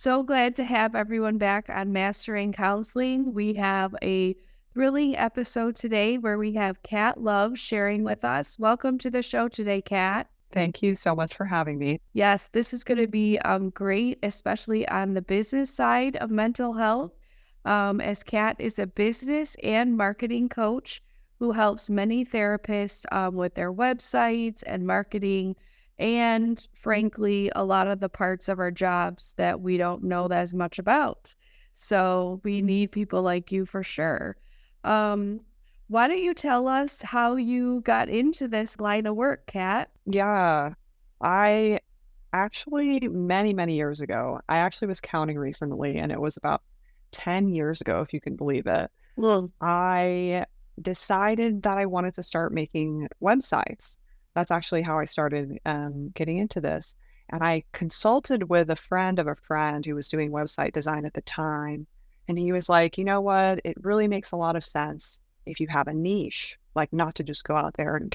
So glad to have everyone back on Mastering Counseling. We have a thrilling episode today where we have Kat Love sharing with us. Welcome to the show today, Kat. Thank you so much for having me. Yes, this is going to be great, especially on the business side of mental health, as Kat is a business and marketing coach who helps many therapists with their websites and marketing, and frankly, a lot of the parts of our jobs that we don't know as much about. So we need people like you for sure. Um, why don't you tell us how you got into this line of work, Kat? Yeah, I actually, many, many years ago, I actually was counting recently, and it was about 10 years ago, if you can believe it. Well, I decided that I wanted to start making websites. That's actually how I started getting into this. And I consulted with a friend of a friend who was doing website design at the time. And he was like, you know what? It really makes a lot of sense if you have a niche, like not to just go out there and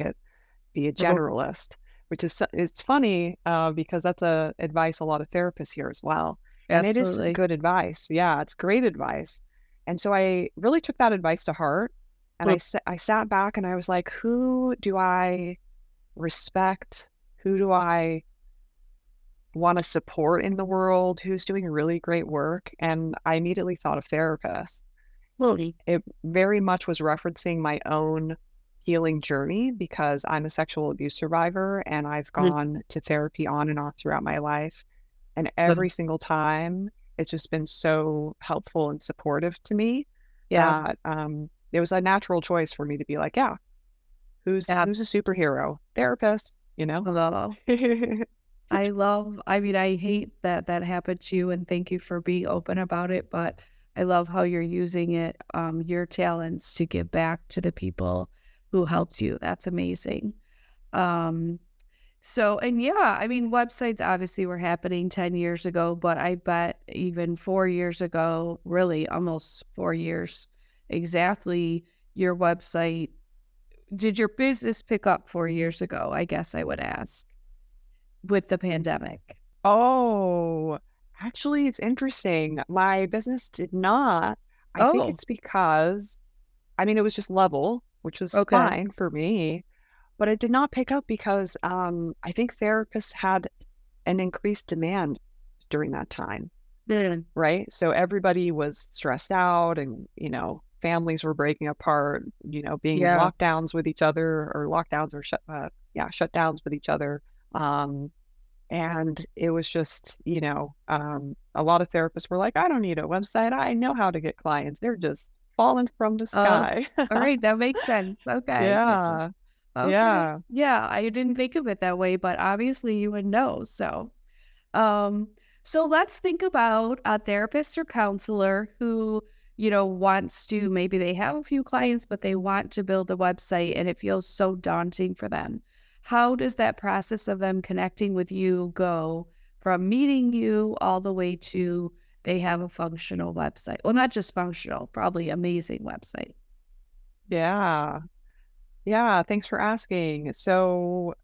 be a generalist, which is it's funny because that's a advice a lot of therapists hear as well. And it is absolutely. good advice. Yeah, it's great advice. And so I really took that advice to heart. And Well, I sat back and I was like, who do I respect? Who do I want to support in the world? Who's doing really great work? And I immediately thought of therapists. well, It very much was referencing my own healing journey because I'm a sexual abuse survivor and I've gone to therapy on and off throughout my life. And every single time, it's just been so helpful and supportive to me yeah, that it was a natural choice for me to be like, yeah, yeah. who's a superhero? Therapist, you know? Hello. I mean, I hate that that happened to you, and thank you for being open about it, but I love how you're using it, your talents to give back to the people who helped you. That's amazing. Um, and yeah, I mean, websites obviously were happening 10 years ago, but I bet even 4 years ago, really almost 4 years exactly, your website, did your business pick up 4 years ago? I guess I would ask with the pandemic. Oh, actually, it's interesting. My business did not. I think Oh, it's because, I mean, it was just level, which was okay. fine for me, but it did not pick up because I think therapists had an increased demand during that time, Mm, right? So everybody was stressed out and, families were breaking apart, being in yeah. lockdowns with each other or lockdowns or shutdowns with each other. Um, and it was just, a lot of therapists were like, I don't need a website. I know how to get clients. They're just falling from the Oh, sky. all right. That makes sense. Okay. Yeah. Okay. Yeah. Yeah, I didn't think of it that way, but obviously you would know. Um, so let's think about a therapist or counselor who, wants to, maybe they have a few clients, but they want to build a website and it feels so daunting for them. How does that process of them connecting with you go from meeting you all the way to they have a functional website? Well, not just functional, probably amazing website. Yeah. Yeah. Thanks for asking. So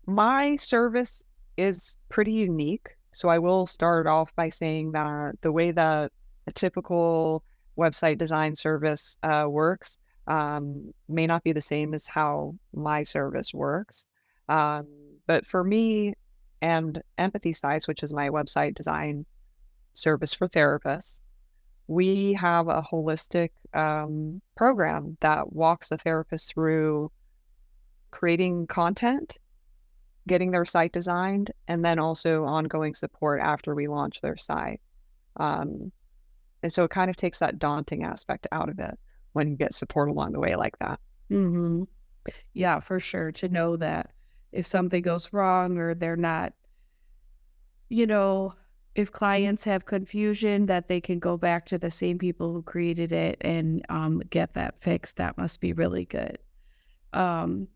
my service is pretty unique. So I will start off by saying that the way that a typical website design service works may not be the same as how my service works. Um, but for me and Empathy Sites, which is my website design service for therapists, we have a holistic program that walks the therapist through creating content, getting their site designed, and then also ongoing support after we launch their site. Um, and so it kind of takes that daunting aspect out of it when you get support along the way like that. Hmm. Yeah, for sure. To know that if something goes wrong or they're not, you know, if clients have confusion, that they can go back to the same people who created it and get that fixed. That must be really good. Um,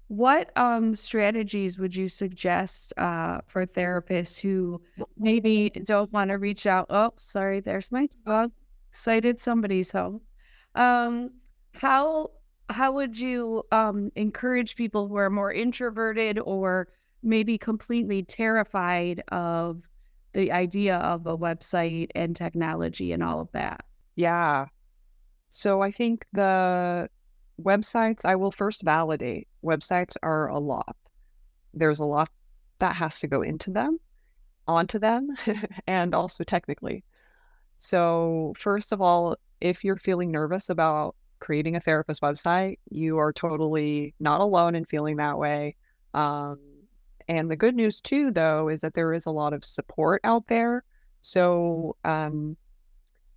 what strategies would you suggest for therapists who maybe don't want to reach out? Oh, sorry, there's my dog. Cited somebody's home. Um, how how would you encourage people who are more introverted or maybe completely terrified of the idea of a website and technology and all of that. Yeah. So I think the websites, I will first validate. Websites are a lot. There's a lot that has to go into them, onto them, and also technically. So, first of all, if you're feeling nervous about creating a therapist website, you are totally not alone in feeling that way. Um, and the good news, too, though, is that there is a lot of support out there. So,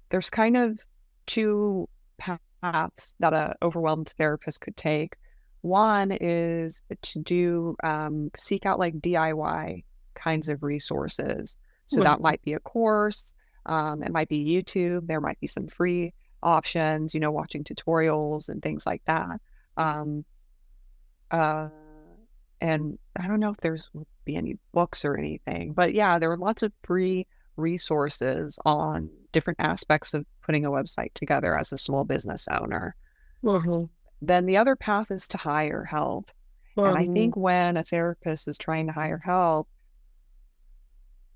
there's kind of two paths that a overwhelmed therapist could take. One is to seek out like DIY kinds of resources. So that Mhm. might be a course, it might be YouTube, there might be some free options, watching tutorials and things like that. Um, uh, and I don't know if there's would be any books or anything, but yeah, there are lots of free resources on different aspects of putting a website together as a small business owner. Mhm. Then the other path is to hire help. And I Mhm. think when a therapist is trying to hire help,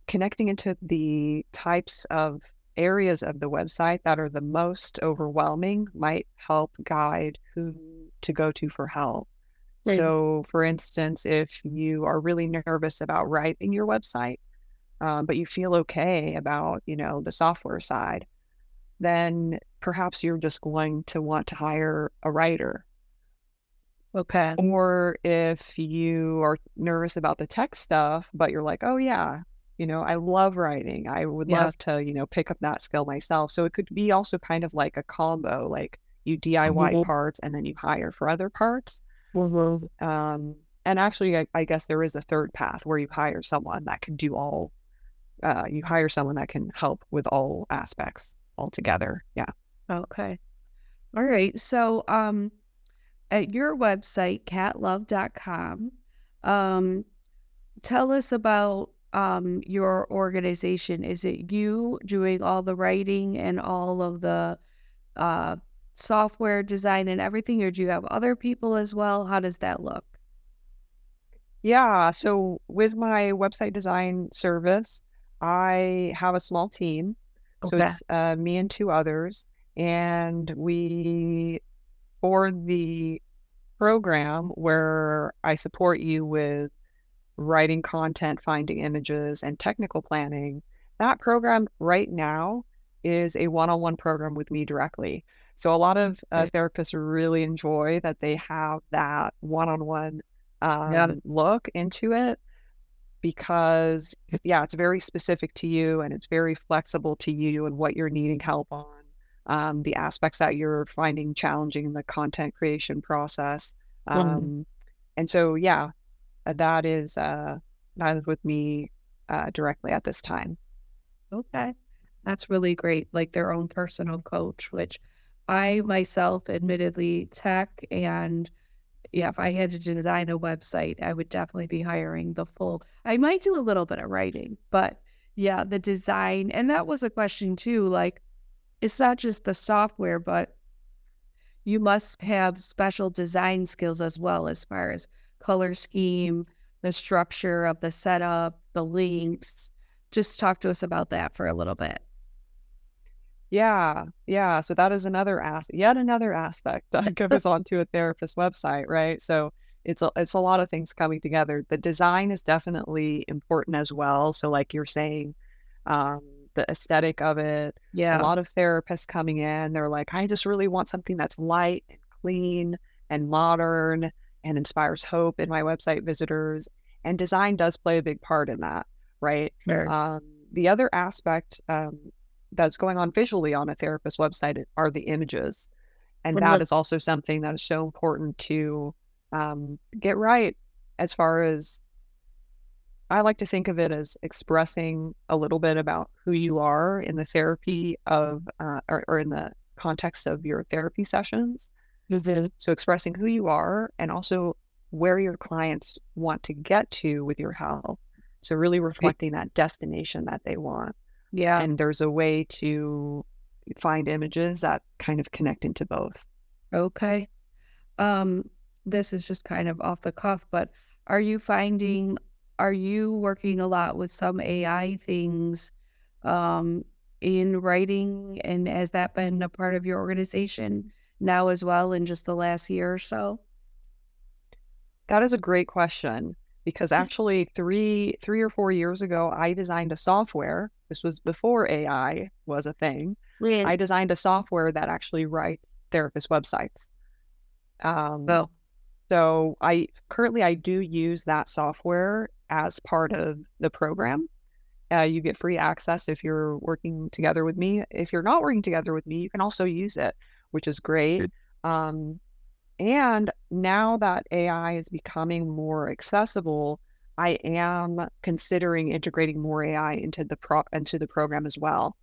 connecting into the types of areas of the website that are the most overwhelming might help guide who to go to for help. Right. So, for instance, if you are really nervous about writing your website, but you feel okay about, the software side, then perhaps you're just going to want to hire a writer. Okay. Or if you are nervous about the tech stuff, but you're like, oh, yeah, I love writing. I would Yeah. love to, pick up that skill myself. So it could be also kind of like a combo, like you DIY Mhm. parts and then you hire for other parts. Mhm. Um, and actually, I guess there is a third path where you hire someone that can do all, you hire someone that can help with all aspects altogether. Yeah. Okay. All right. So, at your website, catlove.com, um, tell us about your organization. Is it you doing all the writing and all of the uh, software design and everything, or do you have other people as well? How does that look? Yeah. So with my website design service, I have a small team. So Okay. it's me and two others. And for the program where I support you with writing content, finding images, and technical planning, that program right now is a one on one program with me directly. So a lot of Okay. therapists really enjoy that they have that one on one Yeah. look into it because, yeah, it's very specific to you and it's very flexible to you and what you're needing help on. The aspects that you're finding challenging in the content creation process. Mhm. Um, and so, yeah, uh, that is, uh, that is with me, directly at this time. Okay. That's really great. Like their own personal coach, which I myself, admittedly, tech and yeah, if I had to design a website, I would definitely be hiring the full. I might do a little bit of writing, but yeah, the design. And that was a question too. Like, it's not just the software, but you must have special design skills as well, as far as color scheme, the structure of the setup, the links. Just talk to us about that for a little bit. Yeah, yeah, so that is yet another aspect that goes onto a therapist website, right? So it's a lot of things coming together. The design is definitely important as well. So like you're saying, um, the aesthetic of it. A Yeah. lot of therapists coming in, they're like, I just really want something that's light and clean and modern and inspires hope in my website visitors. And design does play a big part in that, right? Sure. Um, the other aspect that's going on visually on a therapist website are the images. And that Mhm. is also something that is so important to get right as far as I like to think of it as expressing a little bit about who you are in the therapy or in the context of your therapy sessions. Mhm. So expressing who you are and also where your clients want to get to with your help. So really reflecting that destination that they want. Yeah. And there's a way to find images that kind of connect into both. Okay. Um, this is just kind of off the cuff, but are you finding are you working a lot with some AI things um, in writing? And has that been a part of your organization now as well in just the last year or so? That is a great question because actually 3 or 4 years ago, I designed a software. This was before AI was a thing. Yeah. I designed a software that actually writes therapist websites. Um, Oh, so I do use that software as part of the program. You get free access if you're working together with me. If you're not working together with me, you can also use it, which is great. Um, and now that AI is becoming more accessible, I am considering integrating more AI into the program as well,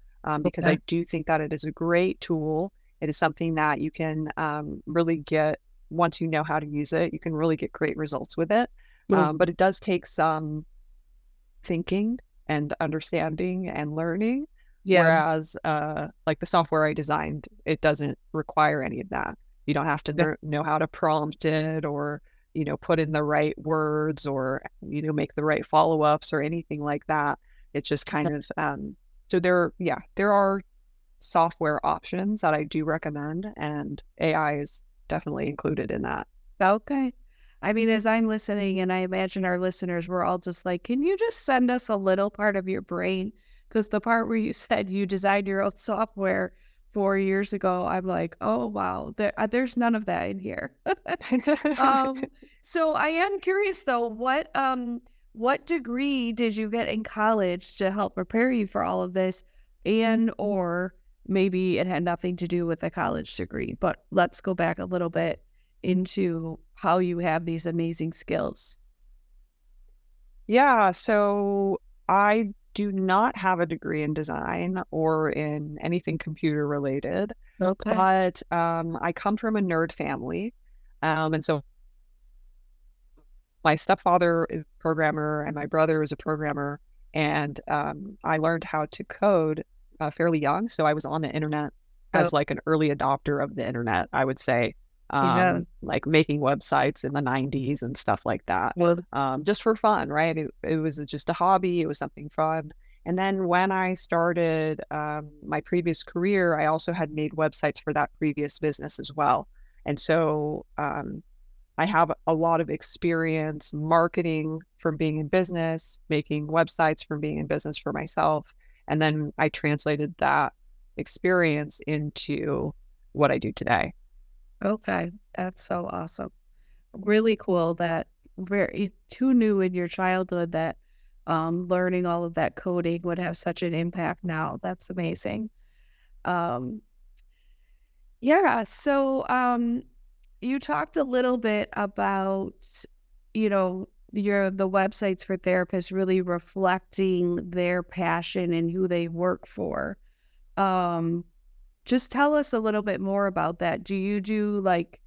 because I okay. do think that it is a great tool. It is something that you can really get once you know how to use it. You can really get great results with it, Mm. but it does take some thinking and understanding and learning. Yeah. Whereas, like the software I designed, it doesn't require any of that. You don't have to Yeah. know how to prompt it or, put in the right words or, make the right follow ups or anything like that. It's just kind of, so there are software options that I do recommend, and AI is definitely included in that. Okay. I mean, as I'm listening, and I imagine our listeners were all just like, can you just send us a little part of your brain? Because the part where you said you designed your own software 4 years ago, I'm like, oh, wow, there's none of that in here. Um, so I am curious though, what degree did you get in college to help prepare you for all of this? And or maybe it had nothing to do with a college degree, but let's go back a little bit into how you have these amazing skills. Yeah, so I do not have a degree in design or in anything computer related, Okay. but I come from a nerd family. And so my stepfather is a programmer and my brother is a programmer. And I learned how to code fairly young. So I was on the internet So as like an early adopter of the internet, I would say, yeah. like making websites in the 90s and stuff like that, Well, just for fun, right? It was just a hobby, it was something fun. And then when I started my previous career, I also had made websites for that previous business as well. And so I have a lot of experience marketing from being in business, making websites from being in business for myself. And then I translated that experience into what I do today. okay. That's so awesome. Really cool that very who knew in your childhood that learning all of that coding would have such an impact now. That's amazing. Um yeah, so you talked a little bit about, the websites for therapists really reflecting their passion and who they work for. Um just tell us a little bit more about that. Do you do like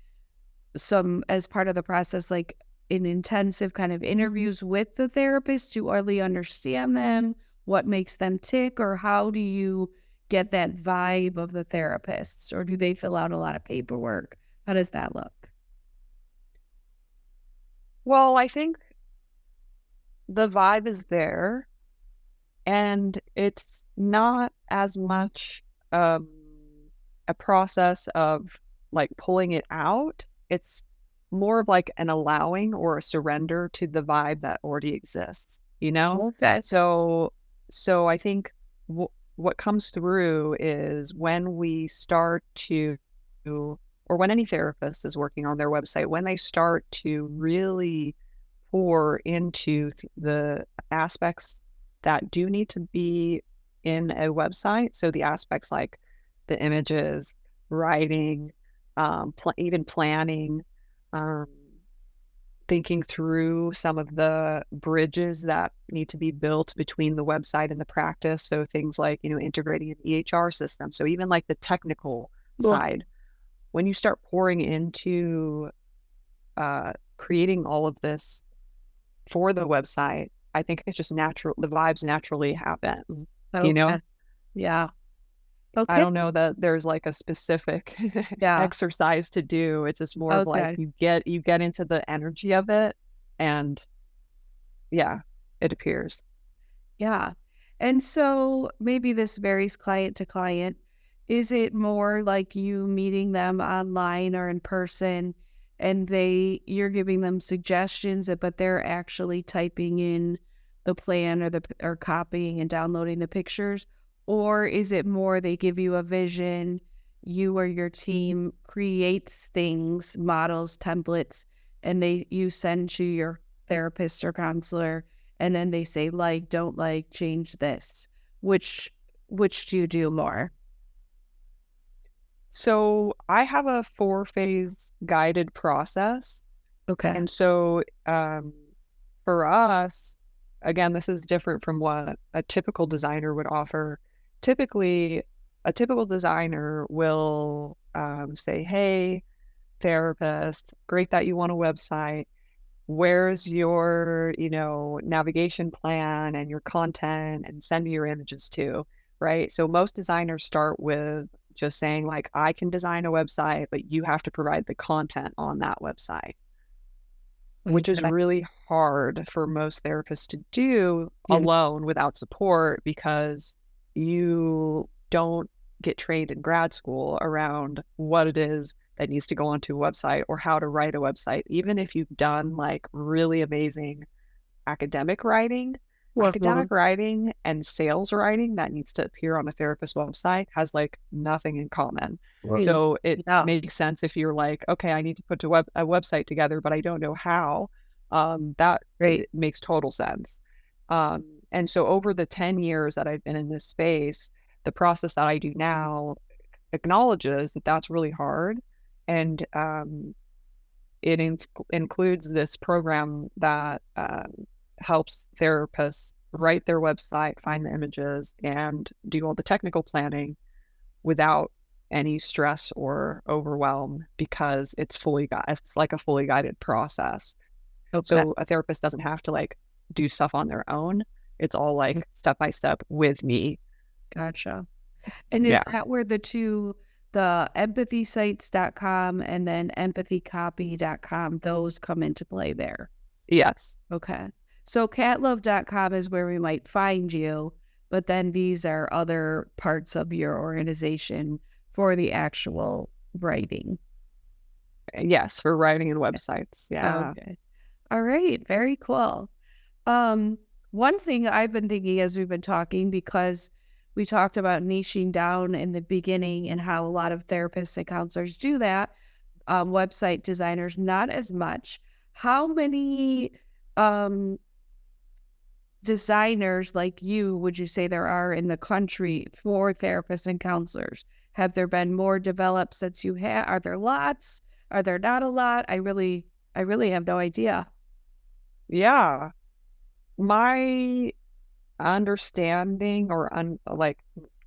some as part of the process, like in intensive kind of interviews with the therapist to really understand them, what makes them tick, or how do you get that vibe of the therapists? Or do they fill out a lot of paperwork? How does that look? Well, I think the vibe is there, and it's not as much um, a process of like pulling it out. It's more of like an allowing or a surrender to the vibe that already exists, you know? Okay. So, so I think what comes through is when we start to, or when any therapist is working on their website, when they start to really pour into the aspects that do need to be in a website. So the aspects like the images, writing, even planning, um, thinking through some of the bridges that need to be built between the website and the practice. So things like, integrating an EHR system. So even like the technical Well, side, when you start pouring into creating all of this for the website, I think it's just natural. The vibes naturally happen, you know? okay. Yeah. I Okay. don't know that there's like a specific Yeah. exercise to do. It's just more of like Okay. you get into the energy of it and yeah. it appears. Yeah. And so maybe this varies client to client. Is it more like you meeting them online or in person and you're giving them suggestions, but they're actually typing in the plan or copying and downloading the pictures? Or is it more they give you a vision, you or your team creates things, models, templates, and you send to your therapist or counselor and then they say like, don't like, change this. Which which do you do more? So I have a 4-phase guided process. Okay. And so for us, again, this is different from what a typical designer would offer. Typically, a typical designer will say, "Hey, therapist, great that you want a website. Where's your, navigation plan and your content and send me your images too." Right? So most designers start with just saying like, "I can design a website, but you have to provide the content on that website." Which is Okay. really hard for most therapists to do Yeah. alone without support because you don't get trained in grad school around what it is that needs to go onto a website or how to write a website. Even if you've done like really amazing academic writing, Mhm. academic writing and sales writing that needs to appear on a therapist website has like nothing in common. Right. So it Yeah. makes sense if you're like, okay, I need to put a website together, but I don't know how. That Right. it makes total sense. And so over the 10 years that I've been in this space, the process that I do now acknowledges that that's really hard. And it includes this program that helps therapists write their website, find the images, and do all the technical planning without any stress or overwhelm because it's like a fully guided process. Okay. So a therapist doesn't have to like do stuff on their own. It's all like step by step with me. Gotcha. And is Yeah. that where the empathysites.com and then empathycopy.com, those come into play there? Yes. Okay. So catlove.com is where we might find you, but then these are other parts of your organization for the actual writing. Yes, for writing and websites. Yeah. Okay. All right. Very cool. Um, One thing I've been thinking as we've been talking, because we talked about niching down in the beginning and how a lot of therapists and counselors do that, website designers, not as much. How many um, designers like you would you say there are in the country for therapists and counselors? Have there been more developed since you had? Are there lots? Are there not a lot? I really have no idea. Yeah. My understanding or like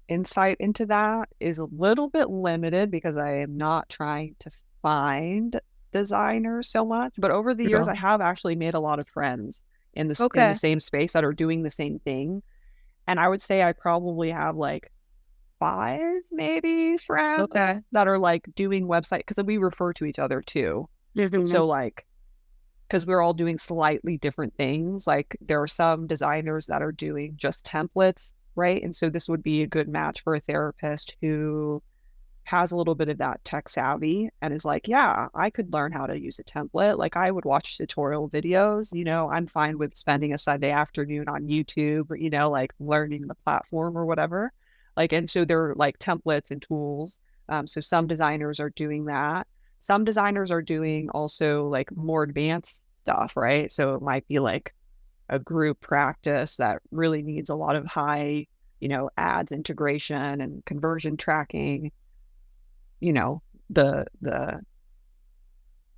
insight into that is a little bit limited because I am not trying to find designers so much. But over the years, Yeah. I have actually made a lot of friends in the Okay. same space that are doing the same thing. And I would say I probably have like 5 maybe friends Okay. that are like doing website because we refer to each other too. Mhm. So like because we're all doing slightly different things. Like there are some designers that are doing just templates, right? And so this would be a good match for a therapist who has a little bit of that tech savvy and is like, yeah, I could learn how to use a template. Like I would watch tutorial videos, I'm fine with spending a Sunday afternoon on YouTube or, like learning the platform or whatever. Like, and so they're like templates and tools. So some designers are doing that. Some designers are doing also like more advanced stuff, right? So it might be like a group practice that really needs a lot of high, ads integration and conversion tracking, you know, the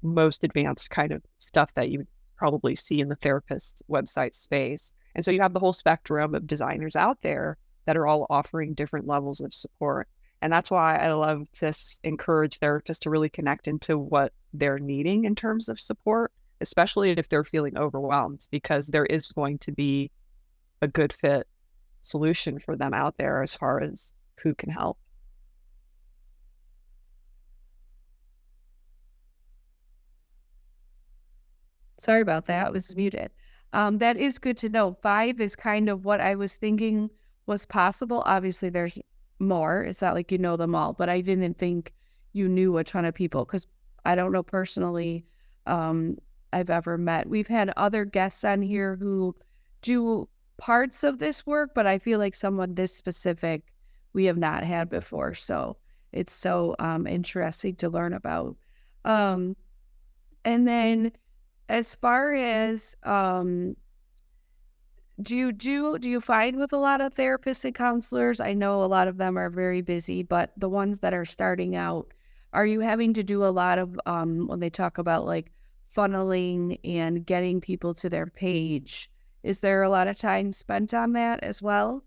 most advanced kind of stuff that you would probably see in the therapist website space. And so you have the whole spectrum of designers out there that are all offering different levels of support. And that's why I love to encourage therapists to really connect into what they're needing in terms of support, especially if they're feeling overwhelmed, because there is going to be a good fit solution for them out there as far as who can help. Sorry about that. I was muted. That is good to know. 5 is kind of what I was thinking was possible. Obviously, there's more. It's not like you know them all, but I didn't think you knew a ton of people because I don't know personally, um, I've ever met. We've had other guests on here who do parts of this work, but I feel like someone this specific we have not had before. So it's so interesting to learn about. Um, and then as far as do you find with a lot of therapists and counselors? I know a lot of them are very busy, but the ones that are starting out, are you having to do a lot of when they talk about like funneling and getting people to their page? Is there a lot of time spent on that as well?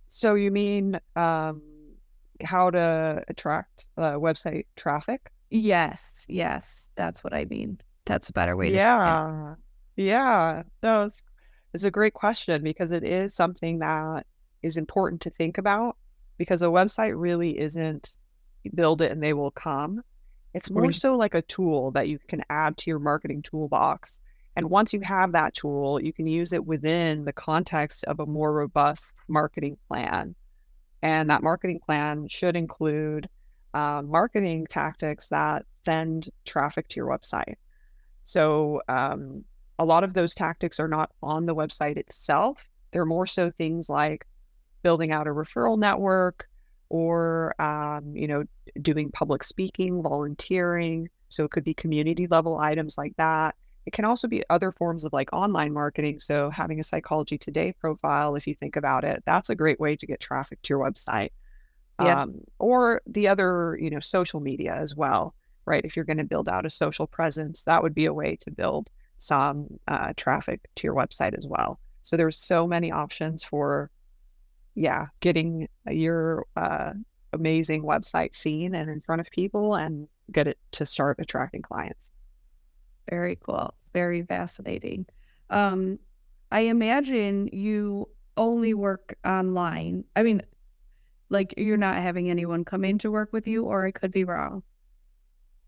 So you mean, how to attract, website traffic? Yes, yes, that's what I mean. That's a better way to say it. Yeah. Yeah. No, it's a great question because it is something that is important to think about because a website really isn't build it and they will come. It's more Right. so like a tool that you can add to your marketing toolbox. And once you have that tool, you can use it within the context of a more robust marketing plan. And that marketing plan should include marketing tactics that send traffic to your website. So a lot of those tactics are not on the website itself. They're more so things like building out a referral network or, doing public speaking, volunteering. So it could be community level items like that. It can also be other forms of like online marketing. So having a Psychology Today profile, if you think about it, that's a great way to get traffic to your website. Yeah. Or the other, social media as well, right? If you're going to build out a social presence, that would be a way to build some traffic to your website as well. So there's so many options for, yeah, getting your amazing website seen and in front of people and get it to start attracting clients. Very cool. Very fascinating. Um, I imagine you only work online. I mean, like you're not having anyone come in to work with you, or I could be wrong.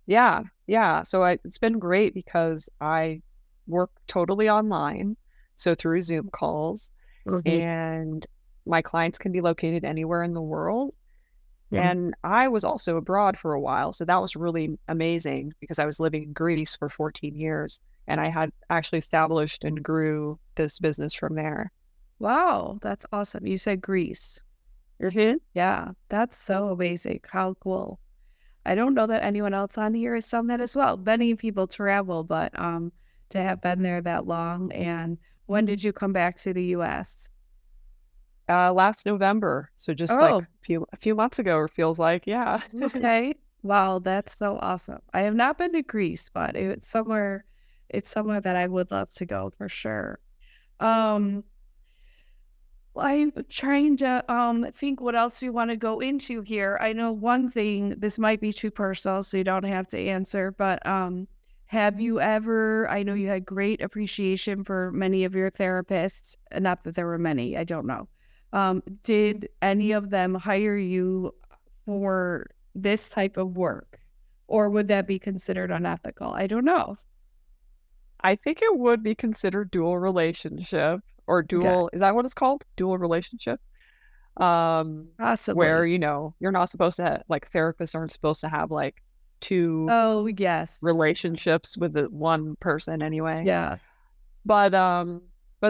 Yeah, yeah. So it's been great because I work totally online, so through Zoom calls, Mhm. and my clients can be located anywhere in the world. Mhm. And I was also abroad for a while, so that was really amazing because I was living in Greece for 14 years, and I had actually established and grew this business from there. Wow, that's awesome. You said Greece. Mhm. Yeah, that's so amazing. How cool. I don't know that anyone else on here has done that as well. Many people travel, but to have been there that long. And when did you come back to the US? Last November, so just like Oh, a few months ago, it feels like, yeah. okay. Wow, that's so awesome. I have not been to Greece, but it's somewhere that I would love to go for sure. Um I'm trying to think what else we want to go into here. I know one thing, this might be too personal, so you don't have to answer, but have you ever, I know you had great appreciation for many of your therapists, not that there were many, I don't know. Did any of them hire you for this type of work? Or would that be considered unethical? I don't know. I think it would be considered dual relationship or Okay. dual is that what it's called? Dual relationship? Where, Possibly. you're not supposed to like, therapists aren't supposed to have, like, 2 Oh, yes. relationships with the one person anyway. Yeah. But,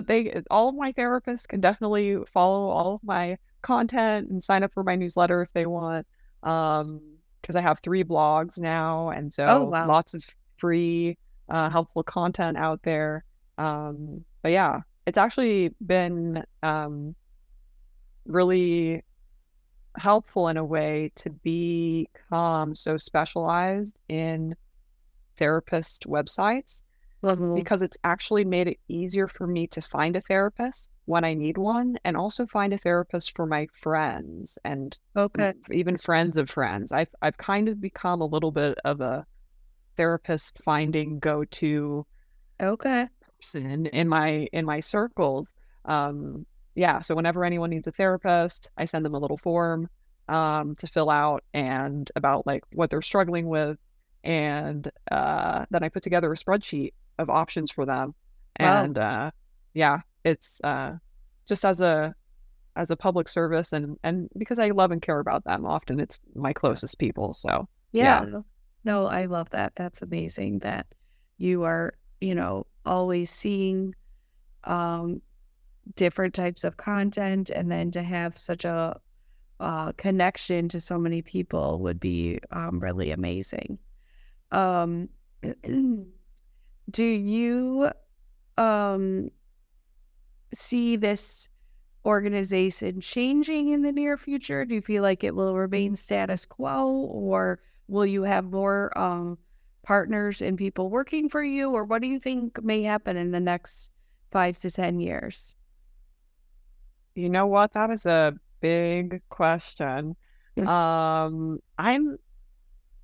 they all of my therapists can definitely follow all of my content and sign up for my newsletter if they want, because I have 3 blogs now, and Oh, so wow. lots of free, helpful content out there. But yeah, it's actually been, really helpful in a way to become so specialized in therapist websites Mhm. because it's actually made it easier for me to find a therapist when I need one and also find a therapist for my friends and Okay. even friends of friends. I've kind of become a little bit of a therapist finding go-to Okay. person in my circles. Yeah, so whenever anyone needs a therapist, I send them a little form to fill out and about like what they're struggling with, and then I put together a spreadsheet of options for them. Wow. And yeah, it's just as a public service, and because I love and care about them, often it's my closest people. So yeah. Yeah. No, I love that. That's amazing that you are, always seeing um, different types of content, and then to have such a connection to so many people would be really amazing. Um, do you um, see this organization changing in the near future? Do you feel like it will remain status quo, or will you have more partners and people working for you? Or what do you think may happen in the next 5 to 10 years? You know what? That is a big question. I'm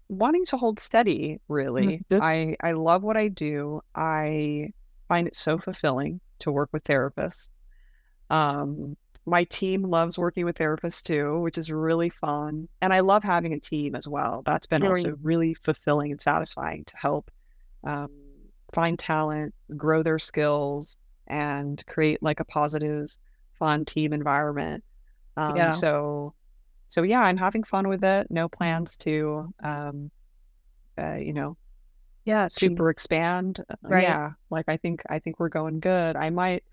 wanting to hold steady, really. I love what I do. I find it so fulfilling to work with therapists. Um, my team loves working with therapists too, which is really fun. And I love having a team as well. That's been Right. also really fulfilling and satisfying to help um, find talent, grow their skills, and create like a positive, fun team environment. Um, Yeah. so, so yeah, I'm having fun with it. No plans to, you know, Yeah. super expand. Right. Yeah, like I think we're going good. I might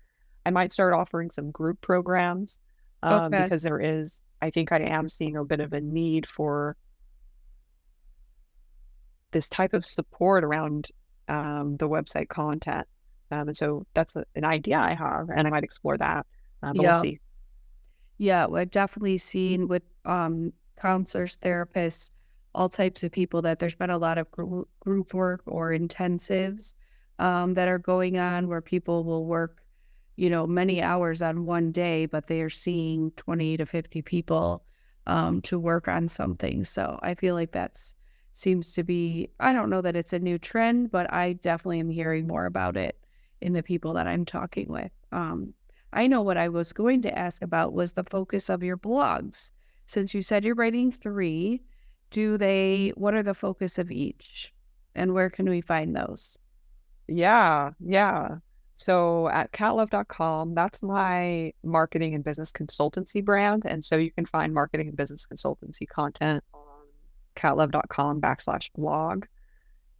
start offering some group programs Okay. because I think I am seeing a bit of a need for this type of support around the website content. And so that's an idea I have, and I might explore that, but we'll Yeah. see. Yeah, well, I've definitely seen with counselors, therapists, all types of people that there's been a lot of group work or intensives that are going on where people will work, many hours on one day, but they are seeing 20 to 50 people to work on something. So I feel like that's seems to be, I don't know that it's a new trend, but I definitely am hearing more about it in the people that I'm talking with. I know what I was going to ask about was the focus of your blogs. Since you said you're writing three, what are the focus of each? And where can we find those? Yeah, yeah. So at catlove.com, that's my marketing and business consultancy brand. And so you can find marketing and business consultancy content on catlove.com/blog.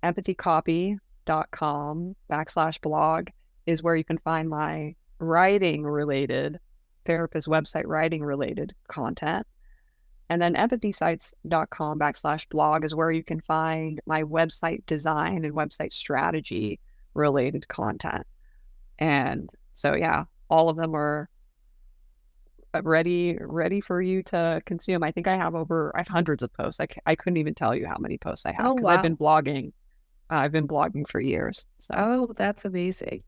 empathycopy.com/blog is where you can find my writing related, therapist website writing related content. And then empathysites.com/blog is where you can find my website design and website strategy related content. And so, yeah, all of them are ready for you to consume. I think I have hundreds of posts. I couldn't even tell you how many posts I have Oh, because wow. I've been blogging for years. So Oh, that's amazing.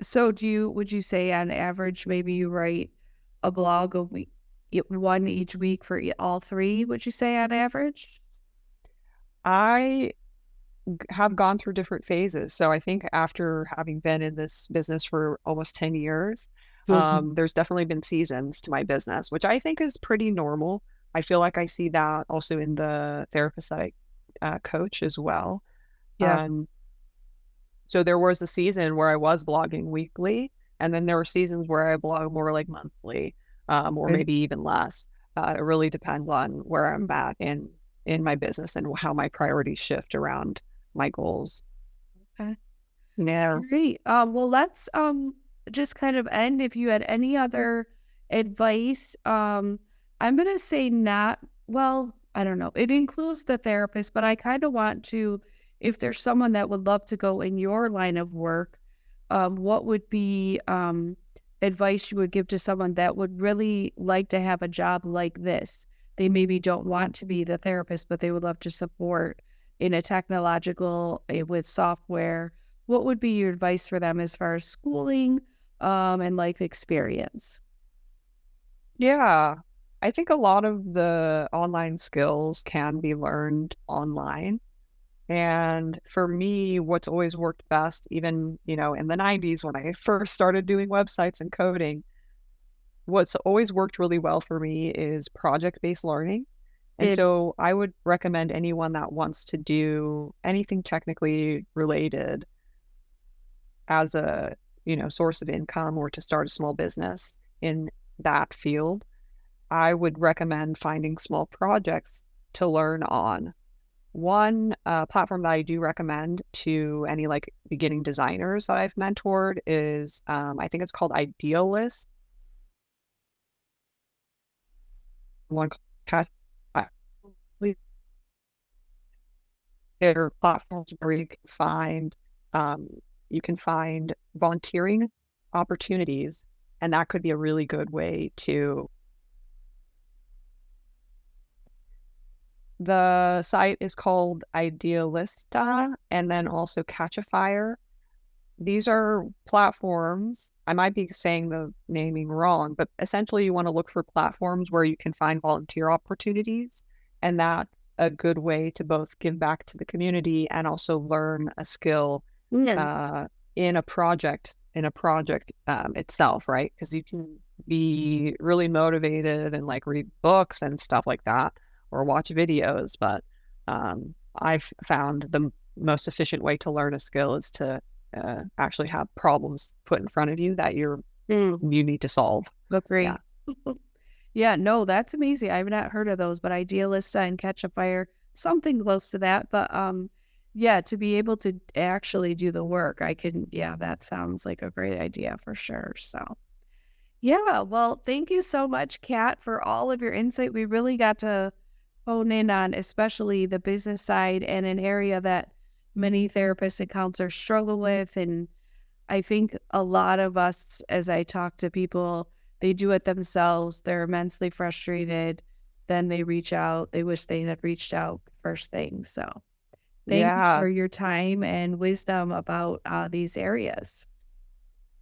So would you say on average, maybe you write a blog a week, one each week for all three, would you say on average? I have gone through different phases. So I think after having been in this business for almost 10 years, Mhm. there's definitely been seasons to my business, which I think is pretty normal. I feel like I see that also in the therapist that I coach as well. Yeah. Um, so there was a season where I was blogging weekly, and then there were seasons where I blog more like monthly, or Right. maybe even less. It really depends on where I'm at in my business and how my priorities shift around my goals. Okay. Yeah. Great. Well, let's just kind of end. If you had any other advice, I'm gonna say not. Well, I don't know. It includes the therapist, but I kind of want to, if there's someone that would love to go in your line of work, what would be advice you would give to someone that would really like to have a job like this? They maybe don't want to be the therapist, but they would love to support in a technological with software. What would be your advice for them as far as schooling, and life experience? Yeah. I think a lot of the online skills can be learned online. And for me, what's always worked best, even, in the 90s when I first started doing websites and coding, what's always worked really well for me is project-based learning. And It so I would recommend anyone that wants to do anything technically related. as a, source of income or to start a small business in that field, I would recommend finding small projects to learn on. One platform that I do recommend to any like beginning designers that I've mentored is I think it's called Idealist. One cat- I believe there are platforms where um, you can find volunteering opportunities, and that could be a really good way to. The site is called Idealista and then also Catchafire. These are platforms. I might be saying the naming wrong, but essentially you want to look for platforms where you can find volunteer opportunities. And that's a good way to both give back to the community and also learn a skill Yeah. uh, in a project itself, right? Because you can be really motivated and like read books and stuff like that or watch videos. But I've found the most efficient way to learn a skill is to actually have problems put in front of you that Mm, you need to solve. Yeah. agree. Yeah, no, that's amazing. I've not heard of those, but Idealista and Catch a Fire, something close to that. But yeah, to be able to actually do the work, yeah, that sounds like a great idea for sure. So yeah, well, thank you so much, Kat, for all of your insight. We really got to hone in on especially the business side and an area that many therapists and counselors struggle with. And I think a lot of us, as I talk to people, they do it themselves. They're immensely frustrated. Then they reach out. They wish they had reached out first thing. So thank you Yeah. for your time and wisdom about these areas.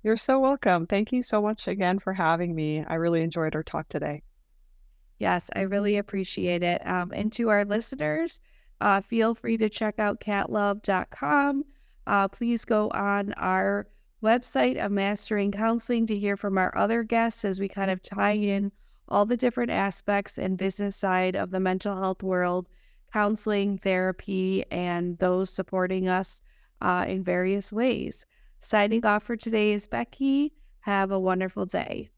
You're so welcome. Thank you so much again for having me. I really enjoyed our talk today. Yes, I really appreciate it. And to our listeners, feel free to check out catlove.com. Please go on our website of Mastering Counseling to hear from our other guests as we kind of tie in all the different aspects and business side of the mental health world, counseling, therapy, and those supporting us in various ways. Signing off for today is Becky. Have a wonderful day.